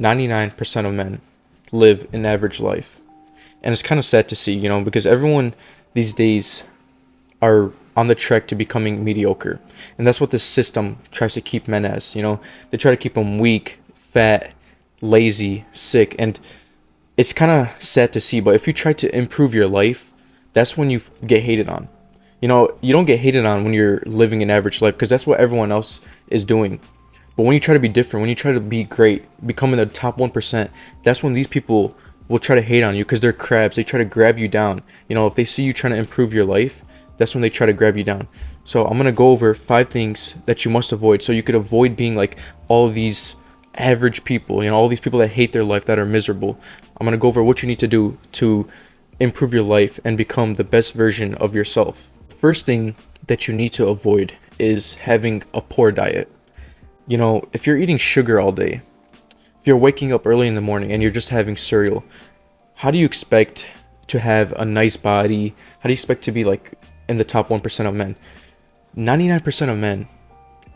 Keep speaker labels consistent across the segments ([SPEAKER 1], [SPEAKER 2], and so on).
[SPEAKER 1] 99% of men live an average life. And it's kind of sad to see, because everyone these days are on the trek to becoming mediocre. And that's what this system tries to keep men as, They try to keep them weak, fat, lazy, sick. And it's kind of sad to see, but if you try to improve your life, that's when you get hated on. You don't get hated on when you're living an average life because that's what everyone else is doing. But when you try to be different, when you try to be great, becoming the top 1%, that's when these people will try to hate on you because they're crabs. They try to grab you down. If they see you trying to improve your life, that's when they try to grab you down. So I'm going to go over 5 things that you must avoid so you could avoid being like all of these average people, all these people that hate their life, that are miserable. I'm going to go over what you need to do to improve your life and become the best version of yourself. First thing that you need to avoid is having a poor diet. If you're eating sugar all day, if you're waking up early in the morning and you're just having cereal, how do you expect to have a nice body? How do you expect to be like in the top 1% of men? 99% of men,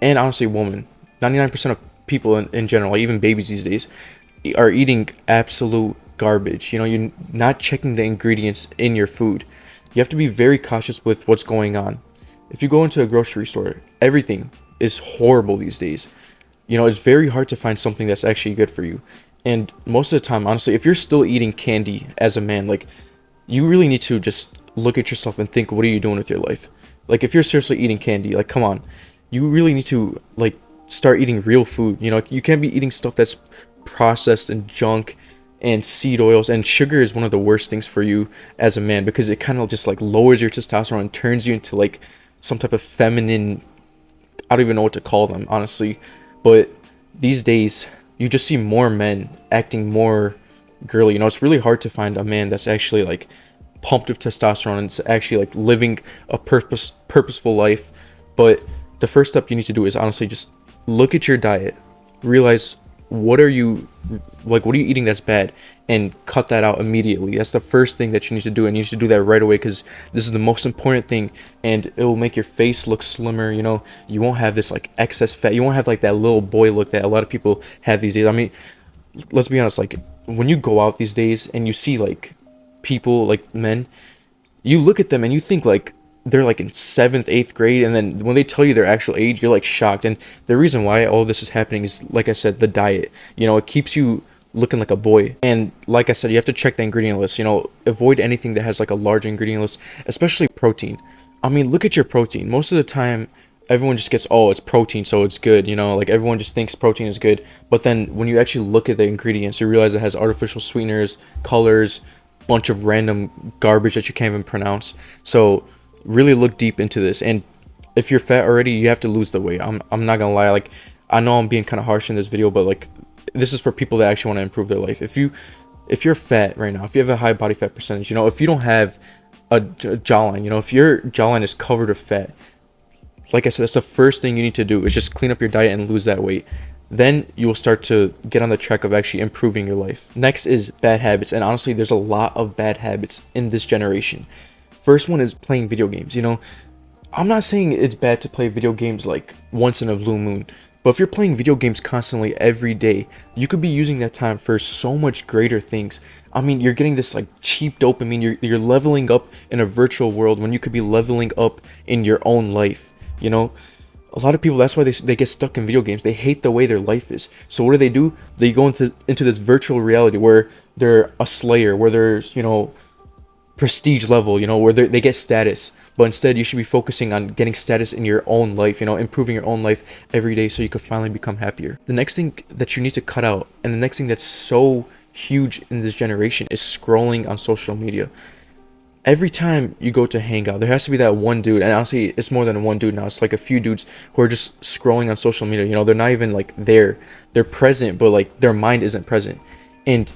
[SPEAKER 1] and honestly women, 99% of people in general, even babies these days, are eating absolute garbage. You're not checking the ingredients in your food. You have to be very cautious with what's going on. If you go into a grocery store, everything is horrible these days. It's very hard to find something that's actually good for you. And most of the time, honestly, if you're still eating candy as a man, like, you really need to just look at yourself and think, what are you doing with your life? Like, if you're seriously eating candy, like, come on. You really need to, like, start eating real food. You can't be eating stuff that's processed and junk and seed oils, and sugar is one of the worst things for you as a man because it kind of just like lowers your testosterone and turns you into like some type of feminine, I don't even know what to call them, honestly. But these days you just see more men acting more girly. It's really hard to find a man that's actually like pumped with testosterone and it's actually like living a purposeful life. But the first step you need to do is honestly just look at your diet, realize what are you eating that's bad, and cut that out immediately. That's the first thing that you need to do, and you need to do that right away because this is the most important thing, and it will make your face look slimmer. You won't have this like excess fat. You won't have like that little boy look that a lot of people have these days. I mean, let's be honest, like when you go out these days and you see like people, like men, you look at them and you think like they're like in 7th, 8th grade, and then when they tell you their actual age, you're like shocked. And the reason why all of this is happening is, like I said, the diet. It keeps you looking like a boy. And like I said, you have to check the ingredient list. Avoid anything that has like a large ingredient list, especially protein. I mean, look at your protein. Most of the time, everyone just gets, oh, it's protein, so it's good. Like everyone just thinks protein is good. But then when you actually look at the ingredients, you realize it has artificial sweeteners, colors, bunch of random garbage that you can't even pronounce. So really look deep into this. And if you're fat already, you have to lose the weight. I'm not gonna lie, like I know I'm being kind of harsh in this video, but like this is for people that actually want to improve their life. If you're fat right now, if you have a high body fat percentage, if you don't have a jawline, if your jawline is covered with fat, like I said, that's the first thing you need to do is just clean up your diet and lose that weight. Then you will start to get on the track of actually improving your life. Next is bad habits, and honestly there's a lot of bad habits in this generation. First one is playing video games. I'm not saying it's bad to play video games like once in a blue moon, but if you're playing video games constantly every day, you could be using that time for so much greater things. I mean, you're getting this like cheap dopamine. You're leveling up in a virtual world when you could be leveling up in your own life. A lot of people, that's why they get stuck in video games. They hate the way their life is. So what do? They go into this virtual reality where they're a slayer, where there's, prestige level, where they get status. But instead, you should be focusing on getting status in your own life, improving your own life every day so you could finally become happier. The next thing that you need to cut out, and the next thing that's so huge in this generation, is scrolling on social media. Every time you go to hang out, there has to be that one dude, and honestly, it's more than one dude now. It's like a few dudes who are just scrolling on social media. They're not even like there. They're present, but like their mind isn't present. And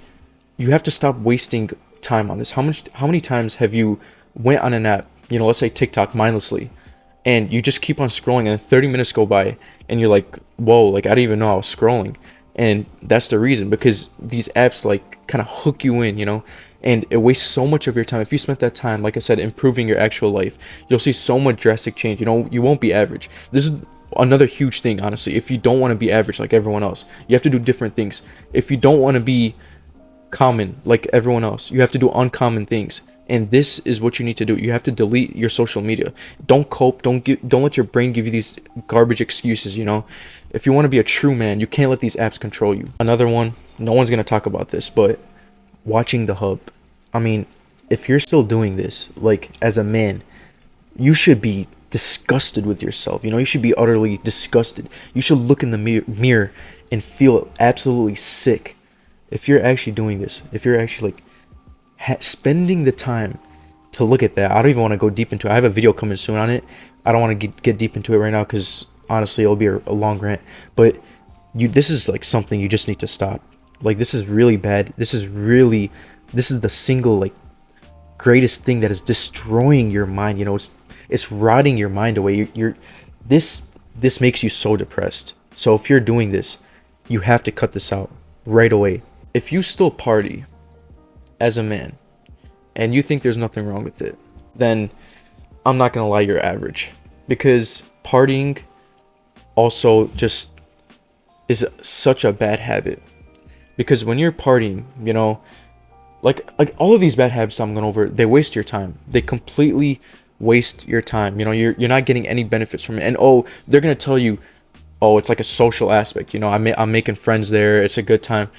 [SPEAKER 1] you have to stop wasting time on this. How many times have you went on an app, let's say TikTok, mindlessly, and you just keep on scrolling and 30 minutes go by and you're like, whoa, like I didn't even know I was scrolling. And that's the reason, because these apps like kind of hook you in, and it wastes so much of your time. If you spent that time, like I said, improving your actual life, you'll see so much drastic change. You won't be average. This is another huge thing, honestly. If you don't want to be average like everyone else, you have to do different things. If you don't want to be common like everyone else, you have to do uncommon things. And this is what you need to do. You have to delete your social media. Don't cope. Don't let your brain give you these garbage excuses, you know? If you want to be a true man, you can't let these apps control you. Another one, no one's going to talk about this, but watching the hub. I mean, if you're still doing this, like as a man, you should be disgusted with yourself. You know, you should be utterly disgusted. You should look in the mirror and feel absolutely sick. If you're actually doing this, if you're actually like spending the time to look at that. I don't even want to go deep into it. I have a video coming soon on it. I don't want to get deep into it right now because honestly it'll be a long rant, but this is like something you just need to stop. Like, this is really bad. This is the single like greatest thing that is destroying your mind. You know, it's rotting your mind away. This makes you so depressed. So if you're doing this, you have to cut this out right away. If you still party as a man and you think there's nothing wrong with it, then I'm not gonna lie, you're average. Because partying also just is such a bad habit. Because when you're partying, you know, like all of these bad habits I'm going over, they waste your time. They completely waste your time. You know, you're not getting any benefits from it. And oh, they're gonna tell you, oh, it's like a social aspect. You know, I'm making friends there. It's a good time,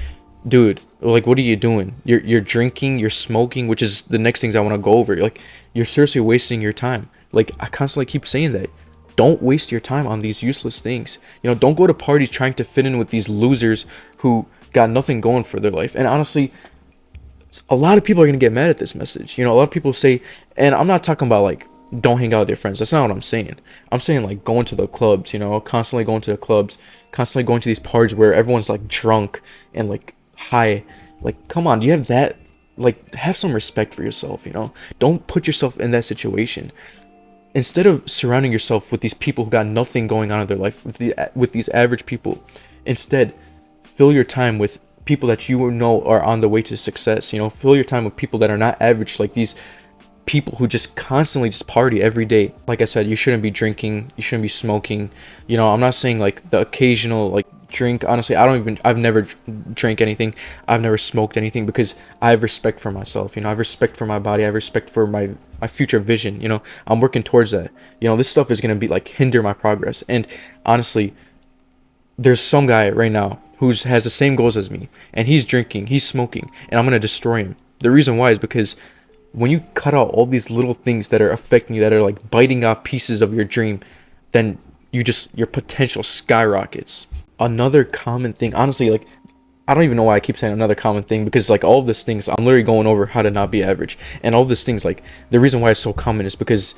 [SPEAKER 1] dude. Like, what are you doing? You're drinking, you're smoking, which is the next things I want to go over. Like, you're seriously wasting your time. Like, I constantly keep saying that. Don't waste your time on these useless things. You know, don't go to parties trying to fit in with these losers who got nothing going for their life. And honestly, a lot of people are going to get mad at this message. You know, a lot of people say, and I'm not talking about like, don't hang out with your friends. That's not what I'm saying. I'm saying like going to the clubs, you know, constantly going to the clubs, constantly going to these parties where everyone's like drunk and like high. Like, come on, do you have that? Like, have some respect for yourself, you know? Don't put yourself in that situation. Instead of surrounding yourself with these people who got nothing going on in their life, with these average people, instead, fill your time with people that you know are on the way to success. You know, fill your time with people that are not average, like these people who just constantly just party every day. Like I said, you shouldn't be drinking, you shouldn't be smoking. You know, I'm not saying like the occasional like drink. Honestly, I've never drank anything. I've never smoked anything because I have respect for myself. You know, I have respect for my body. I have respect for my future vision. You know, I'm working towards that. You know, this stuff is gonna be like hinder my progress. And honestly, there's some guy right now who has the same goals as me, and he's drinking, he's smoking, and I'm gonna destroy him. The reason why is because when you cut out all these little things that are affecting you, that are like biting off pieces of your dream, then your potential skyrockets. Another common thing, honestly, like, I don't even know why I keep saying another common thing, because like all of these things, I'm literally going over how to not be average, and all of these things, like, the reason why it's so common is because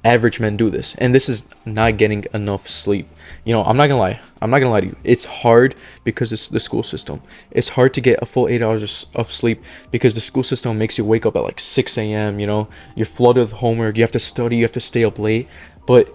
[SPEAKER 1] average men do this, and this is not getting enough sleep. You know, I'm not gonna lie to you, it's hard because it's the school system. It's hard to get a full 8 hours of sleep because the school system makes you wake up at like 6 a.m. You know, you're flooded with homework, you have to study, you have to stay up late. But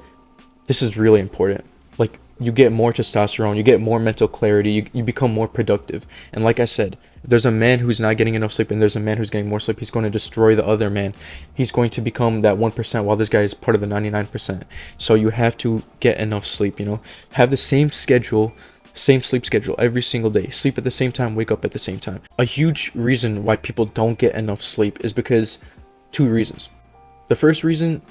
[SPEAKER 1] this is really important. Like, you get more testosterone, you get more mental clarity, you become more productive. And like I said, if there's a man who's not getting enough sleep and there's a man who's getting more sleep, he's going to destroy the other man. He's going to become that 1% while this guy is part of the 99%. So you have to get enough sleep, you know. Have the same schedule, same sleep schedule every single day. Sleep at the same time, wake up at the same time. A huge reason why people don't get enough sleep is because two reasons. The first reason,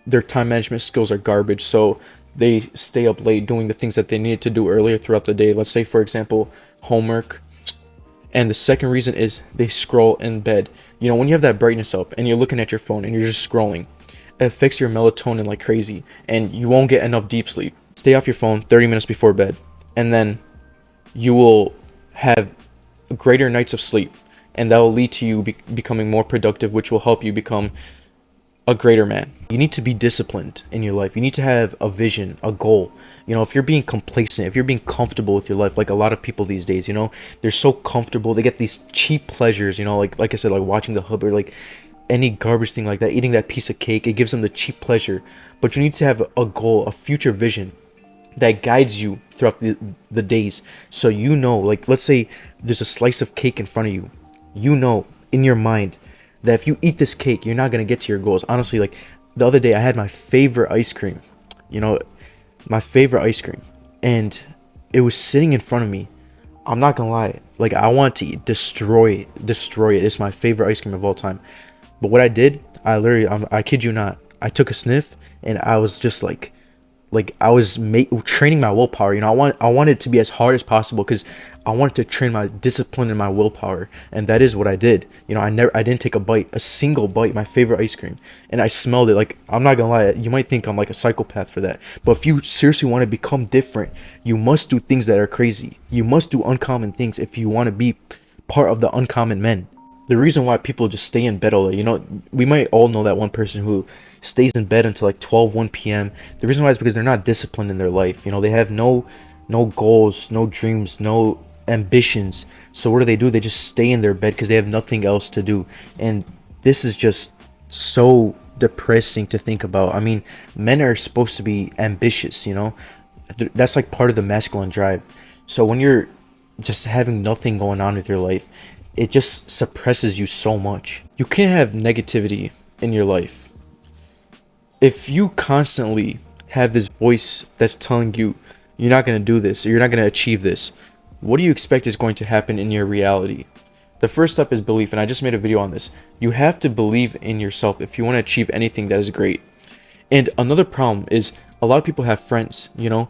[SPEAKER 1] their time management skills are garbage. So they stay up late doing the things that they needed to do earlier throughout the day. Let's say, for example, homework. And the second reason is they scroll in bed. You know, when you have that brightness up and you're looking at your phone and you're just scrolling, it affects your melatonin like crazy, and you won't get enough deep sleep. Stay off your phone 30 minutes before bed, and then you will have greater nights of sleep, and that will lead to you becoming more productive, which will help you become a greater man. You need to be disciplined in your life. You need to have a vision, a goal. You know, if you're being complacent, if you're being comfortable with your life, like a lot of people these days, you know, they're so comfortable. They get these cheap pleasures, you know, like I said, like watching the hub or like any garbage thing like that, eating that piece of cake. It gives them the cheap pleasure. But you need to have a goal, a future vision that guides you throughout the days. So you know, like, let's say there's a slice of cake in front of you. You know in your mind that if you eat this cake, you're not going to get to your goals. Honestly, like, the other day I had my favorite ice cream. You know, my favorite ice cream, and it was sitting in front of me. I'm not gonna lie, like I want to destroy it. It's my favorite ice cream of all time. But what I did, I literally, I kid you not, I took a sniff and I was just like I was training my willpower. You know, I wanted it to be as hard as possible because I wanted to train my discipline and my willpower, and that is what I did. You know, I didn't take a single bite, my favorite ice cream, and I smelled it. Like, I'm not gonna lie, you might think I'm like a psychopath for that, but if you seriously want to become different, you must do things that are crazy. You must do uncommon things if you want to be part of the uncommon men. The reason why people just stay in bed all day, you know, we might all know that one person who stays in bed until like 1 p.m. The reason why is because they're not disciplined in their life. You know, they have no goals, no dreams, no ambitions. So what do? They just stay in their bed because they have nothing else to do. And this is just so depressing to think about. I mean, men are supposed to be ambitious, you know? That's like part of the masculine drive. So when you're just having nothing going on with your life, it just suppresses you so much. You can't have negativity in your life. If you constantly have this voice that's telling you you're not going to do this or you're not going to achieve this, what do you expect is going to happen in your reality? The first step is belief, and I just made a video on this. You have to believe in yourself if you want to achieve anything that is great. And another problem is a lot of people have friends, you know?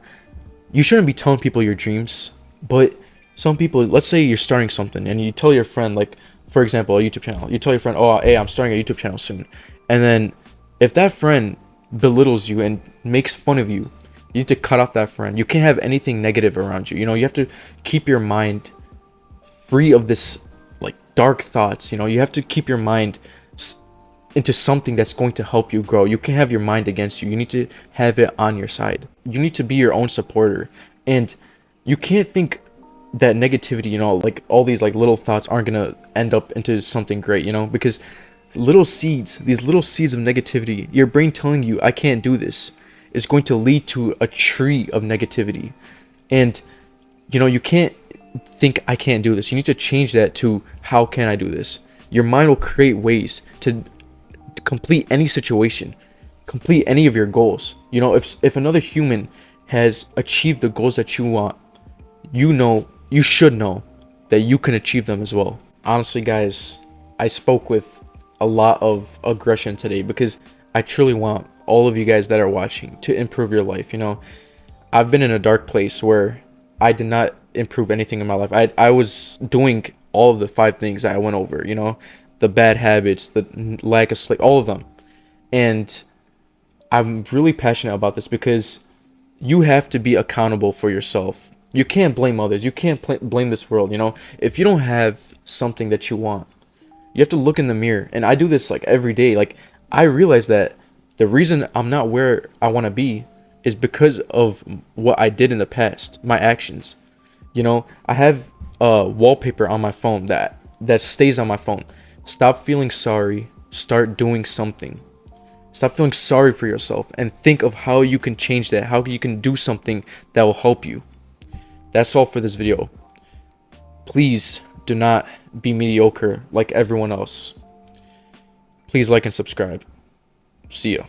[SPEAKER 1] You shouldn't be telling people your dreams, but some people, let's say you're starting something and you tell your friend, like, for example, a YouTube channel. You tell your friend, oh, hey, I'm starting a YouTube channel soon. And then if that friend belittles you and makes fun of you, you need to cut off that friend. You can't have anything negative around you. You know, you have to keep your mind free of this, like, dark thoughts. You know, you have to keep your mind into something that's going to help you grow. You can't have your mind against you. You need to have it on your side. You need to be your own supporter. And you can't think that negativity, you know, like all these like little thoughts aren't gonna end up into something great, you know, because these little seeds of negativity, your brain telling you I can't do this, is going to lead to a tree of negativity. And you know, you can't think I can't do this. You need to change that to how can I do this? Your mind will create ways to complete any situation, complete any of your goals. You know, if another human has achieved the goals that you want, you should know that you can achieve them as well. Honestly, guys, I spoke with a lot of aggression today because I truly want all of you guys that are watching to improve your life. You know, I've been in a dark place where I did not improve anything in my life. I was doing all of the 5 things I went over, you know, the bad habits, the lack of sleep, all of them. And I'm really passionate about this because you have to be accountable for yourself. You can't blame others. You can't blame this world, you know? If you don't have something that you want, you have to look in the mirror. And I do this like every day. Like, I realize that the reason I'm not where I want to be is because of what I did in the past, my actions. You know, I have wallpaper on my phone that stays on my phone. Stop feeling sorry. Start doing something. Stop feeling sorry for yourself and think of how you can change that, how you can do something that will help you. That's all for this video. Please do not be mediocre like everyone else. Please like and subscribe. See ya.